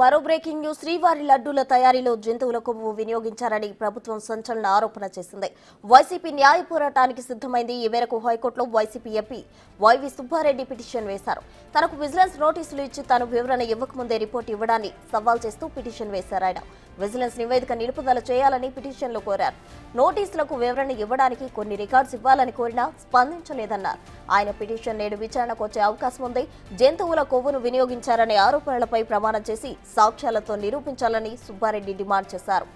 మరో breaking news. శ్రీవారి లడ్డూల తయారీలో జంతువుల కొవ్వు వినియోగించారని ప్రభుత్వం సంచలన ఆరోపణ చేసింది. వైసీపీ న్యాయ పోరాటానికి సిద్ధమైంది. ఈ మేరకు హైకోర్టులో వైసీపీ ఎంపీ వైవి సుబ్బారెడ్డి పిటిషన్ వేశారు. తనకు విజిలెన్స్ నోటీసులు ఇచ్చి తాను వివరణ ఇవ్వకముందే రిపోర్టు ఇవ్వడాన్ని సవాల్ చేస్తూ పిటిషన్ వేశారు. ఆయన విజిలెన్స్ నివేదిక నిలుపుదల చేయాలని పిటిషన్లో కోరారు. నోటీసులకు వివరణ ఇవ్వడానికి కొన్ని రికార్డ్స్ ఇవ్వాలని కోరినా స్పందించలేదన్నారు. ఆయన పిటిషన్ నేడు విచారణకు వచ్చే అవకాశం ఉంది. జంతువుల కొవ్వును వినియోగించారనే ఆరోపణలపై ప్రమాణం చేసి సాక్ష్యాలతో నిరూపించాలని సుబ్బారెడ్డి డిమాండ్ చేశారు.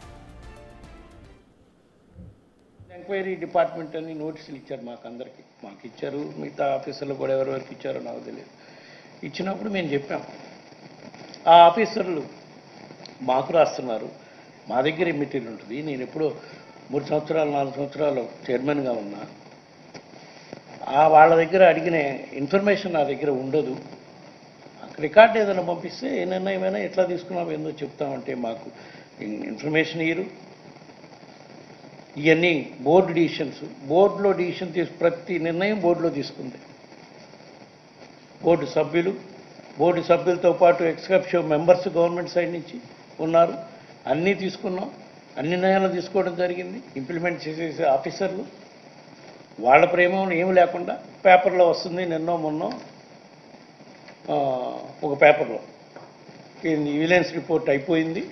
ఎంక్వైరీ డిపార్ట్మెంట్ అని నోటీసులు ఇచ్చారు మాకు ఇచ్చారు. మిగతా ఆఫీసర్లు కూడా ఎవరెవరికి ఇచ్చారో నాకు తెలియదు. ఇచ్చినప్పుడు మేము చెప్పాం, ఆ ఆఫీసర్లు మాకు రాస్తున్నారు, మా దగ్గర మెటీరియల్ ఉంటుంది. నేను ఎప్పుడో 3 సంవత్సరాలు 4 సంవత్సరాలు చైర్మన్గా ఉన్నా. వాళ్ళ దగ్గర అడిగిన ఇన్ఫర్మేషన్ నా దగ్గర ఉండదు. రికార్డు ఏదైనా పంపిస్తే ఏ నిర్ణయమైనా ఎట్లా తీసుకున్నామో ఏందో చెప్తామంటే మాకు ఇన్ఫర్మేషన్ ఇయ్యరు. ఇవన్నీ బోర్డు డిసిషన్స్. బోర్డులో డిసిషన్ ప్రతి నిర్ణయం బోర్డులో తీసుకుంది. బోర్డు సభ్యులతో పాటు ఎక్స్కప్షో మెంబర్స్ గవర్నమెంట్ సైడ్ నుంచి ఉన్నారు. అన్నీ తీసుకున్నాం, అన్ని నిర్ణయాలు తీసుకోవడం జరిగింది. ఇంప్లిమెంట్ చేసే ఆఫీసర్లు వాళ్ళ ప్రేమ ఏమి లేకుండా పేపర్లో వస్తుంది. నిన్నో మొన్నో ఒక పేపర్లో విజిలెన్స్ రిపోర్ట్ అయిపోయింది,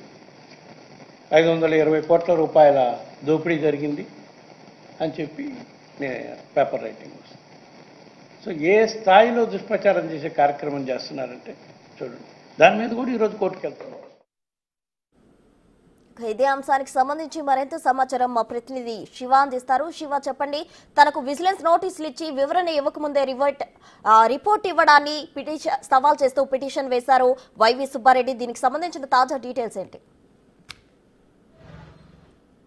520 కోట్ల రూపాయల దోపిడీ జరిగింది అని చెప్పి పేపర్ రైటింగ్ వస్తుంది. సో ఏ స్థాయిలో దుష్ప్రచారం చేసే కార్యక్రమం చేస్తున్నారంటే చూడండి. దాని మీద కూడా ఈరోజు కోర్టుకు వెళ్తున్నారు. ఇదే అంశానికి సంబంధించి మరింత సమాచారం మా ప్రతినిధి శివ అందిస్తారు. శివ, చెప్పండి. తనకు విజిలెన్స్ నోటీసులు ఇచ్చి వివరణ ఇవ్వకముందే రిపోర్ట్ ఇవ్వడాన్ని సవాల్ చేస్తూ పిటిషన్ వేశారు వైవి సుబ్బారెడ్డి. దీనికి సంబంధించిన తాజా డీటెయిల్స్ ఏంటి?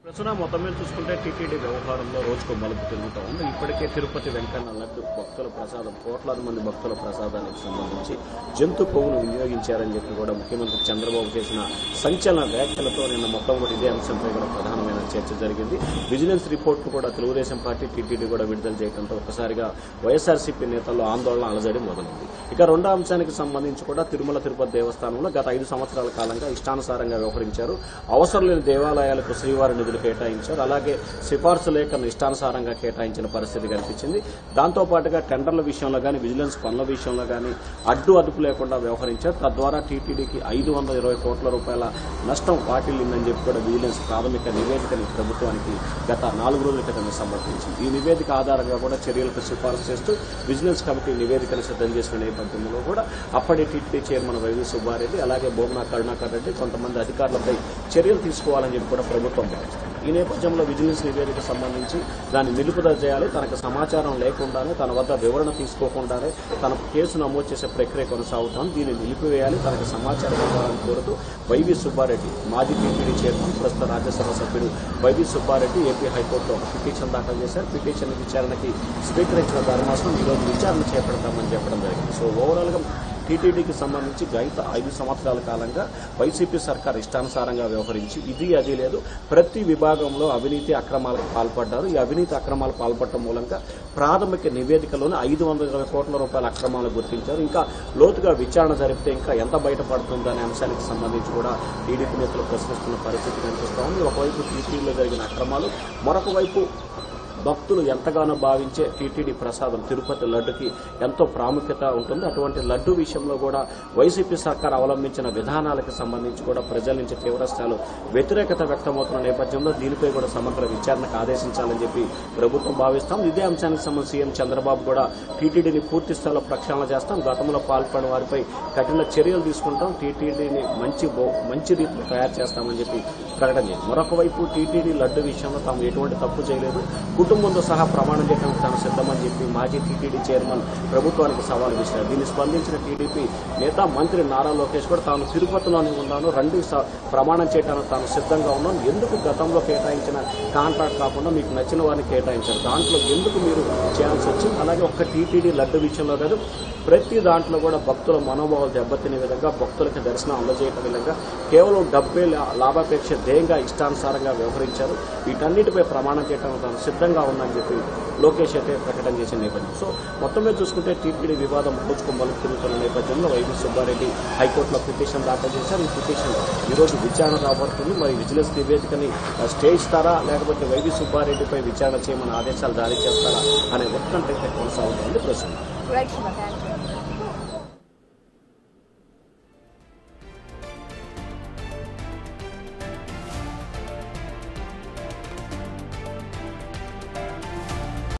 ప్రస్తుతం మొత్తం మీద చూసుకుంటే టీటీడీ వ్యవహారంలో రోజుకు మలుపు తిరుగుతూ ఉంది. ఇప్పటికే తిరుపతి వెంకన్న లడ్డు భక్తుల ప్రసాదం, కోట్లాది మంది భక్తుల ప్రసాదానికి సంబంధించి జంతు కొవ్వును వినియోగించారని చెప్పి కూడా ముఖ్యమంత్రి చంద్రబాబు చేసిన సంచలన వ్యాఖ్యలతో నిన్న మొత్తం కూడా ఇదే అంశంపై కూడా ప్రధానమైన చర్చ జరిగింది. విజిలెన్స్ రిపోర్టు కూడా తెలుగుదేశం పార్టీ టీటీడీ కూడా విడుదల చేయడంతో ఒక్కసారిగా వైఎస్ఆర్సీపీ నేతల్లో ఆందోళన అలజడి మొదలైంది. ఇక రెండో అంశానికి సంబంధించి కూడా తిరుమల తిరుపతి దేవస్థానంలో గత 5 సంవత్సరాల కాలంగా ఇష్టానుసారంగా వ్యవహరించారు. అవసరం లేని దేవాలయాలకు శ్రీవారి నిధులు కేటాయించారు. అలాగే సిఫార్సు లేఖను ఇష్టానుసారంగా కేటాయించిన పరిస్థితి కనిపించింది. దాంతోపాటుగా టెండర్ల విషయంలో కానీ విజిలెన్స్ పనుల విషయంలో కానీ అదుపు లేకుండా వ్యవహరించారు. తద్వారా టీటీడీకి 520 కోట్ల రూపాయల నష్టం వాటిల్లిందని చెప్పి కూడా విజిలెన్స్ ప్రాథమిక నివేదికని ప్రభుత్వానికి గత 4 రోజుల క్రితం సమర్పించింది. ఈ నివేదిక ఆధారంగా కూడా చర్యలకు సిఫార్సు చేస్తూ విజిలెన్స్ కమిటీ నివేదికను సిద్ధం చేసిన నేపథ్యంలో కూడా అప్పటి టీటీడీ చైర్మన్ వైవి సుబ్బారెడ్డి అలాగే బోమన కరుణాకర్ రెడ్డి కొంతమంది అధికారులపై చర్యలు తీసుకోవాలని చెప్పి కూడా ప్రభుత్వం భావిస్తుంది. ఈ నేపథ్యంలో విజిలెన్స్ నివేదిక సంబంధించి దాన్ని నిలుపుదల చేయాలి. తనకు సమాచారం లేకుండానే, తన వద్ద వివరణ తీసుకోకుండానే తన కేసు నమోదు చేసే ప్రక్రియ కొనసాగుతాం, దీన్ని నిలిపివేయాలి, తనకు సమాచారం ఇవ్వాలని కోరుతూ వైవి సుబ్బారెడ్డి, మాజీ టీటీడీ చైర్మన్, ప్రస్తుత రాజ్యసభ సభ్యుడు వైవి సుబ్బారెడ్డి ఏపీ హైకోర్టులో ఒక పిటిషన్ దాఖలు చేశారు. పిటిషన్ విచారణకి స్వీకరించిన ధర్మాసనం ఈరోజు విచారణ చేపడతామని చెప్పడం జరిగింది. సో ఓవరాల్గా టీటీడీకి సంబంధించి గత 5 సంవత్సరాల కాలంగా వైసీపీ సర్కార్ ఇష్టానుసారంగా వ్యవహరించి ఇది అది లేదు ప్రతి విభాగంలో అవినీతి అక్రమాలకు పాల్పడ్డారు. ఈ అవినీతి అక్రమాలు పాల్పడటం మూలంగా ప్రాథమిక నివేదికలోనే 520 కోట్ల రూపాయల అక్రమాలు గుర్తించారు. ఇంకా లోతుగా విచారణ జరిపితే ఇంకా ఎంత బయటపడుతుందనే అంశానికి సంబంధించి కూడా టీడీపీ నేతలు ప్రశ్నిస్తున్న పరిస్థితి కనిపిస్తూ ఉంది. ఒకవైపు టీటీడీలో జరిగిన అక్రమాలు, మరొక వైపు భక్తులు ఎంతగానో భావించే టీటీడీ ప్రసాదం తిరుపతి లడ్డుకి ఎంతో ప్రాముఖ్యత ఉంటుంది. అటువంటి లడ్డు విషయంలో కూడా వైసీపీ సర్కార్ అవలంబించిన విధానాలకు సంబంధించి కూడా ప్రజల నుంచి తీవ్రస్థాయిలో వ్యతిరేకత వ్యక్తమవుతున్న నేపథ్యంలో దీనిపై కూడా సమగ్ర విచారణకు ఆదేశించాలని చెప్పి ప్రభుత్వం భావిస్తాం. ఇదే అంశానికి సంబంధించి సీఎం చంద్రబాబు కూడా టీటీడీని పూర్తి స్థాయిలో ప్రక్షాళన చేస్తాం, గతంలో పాల్పడిన వారిపై కఠిన చర్యలు తీసుకుంటాం, టీటీడీని మంచి రీతిలో తయారు చేస్తామని చెప్పి ప్రకటన చేసింది. మరొక వైపు టీటీడీ లడ్డు విషయంలో తాము ఎటువంటి తప్పు చేయలేదు, కుటుంబంతో సహా ప్రమాణం చేయడానికి తాను సిద్ధమని చెప్పి మాజీ టీటీడీ చైర్మన్ ప్రభుత్వానికి సవాల్ విసిరారు. దీన్ని స్పందించిన టీడీపీ నేత మంత్రి నారా లోకేష్ కూడా తాను తిరుపతిలోనే ఉన్నాను, రండి ప్రమాణం చేయడానికి తాను సిద్ధంగా ఉన్నాను, ఎందుకు గతంలో కేటాయించిన కాంట్రాక్ట్ కాకుండా మీకు నచ్చిన వారిని కేటాయించారు, దాంట్లో ఎందుకు మీరు చేయాల్సి వచ్చింది, అలాగే ఒక్క టీటీడీ లడ్డు విషయంలో కాదు ప్రతి దాంట్లో కూడా భక్తుల మనోభావాలు దెబ్బతినే విధంగా, భక్తులకి దర్శనం అందజేయటం విధంగా కేవలం డబ్బే లాభాపేక్ష ధ్యేయంగా ఇష్టానుసారంగా వ్యవహరించారు. వీటన్నిటిపై ప్రమాణం చేయడానికి తాను సిద్ధంగా ఉందని చెప్పి లోకేష్ అయితే ప్రకటన చేసిన నేపథ్యం. సో మొత్తం మీద చూసుకుంటే టీటీడీ వివాదం రోజుకు మలుపు తిరుగుతున్న నేపథ్యంలో వైవి సుబ్బారెడ్డి హైకోర్టులో పిటిషన్ దాఖలు చేశారు. ఈ పిటిషన్ ఈరోజు విచారణ రాబడుతుంది. మరి విజిలెన్స్ నివేదికని స్టే ఇస్తారా లేకపోతే వైవి సుబ్బారెడ్డిపై విచారణ చేయమని ఆదేశాలు జారీ చేస్తారా అనే ఉత్కంఠ అయితే కొనసాగుతుంది ప్రస్తుతం.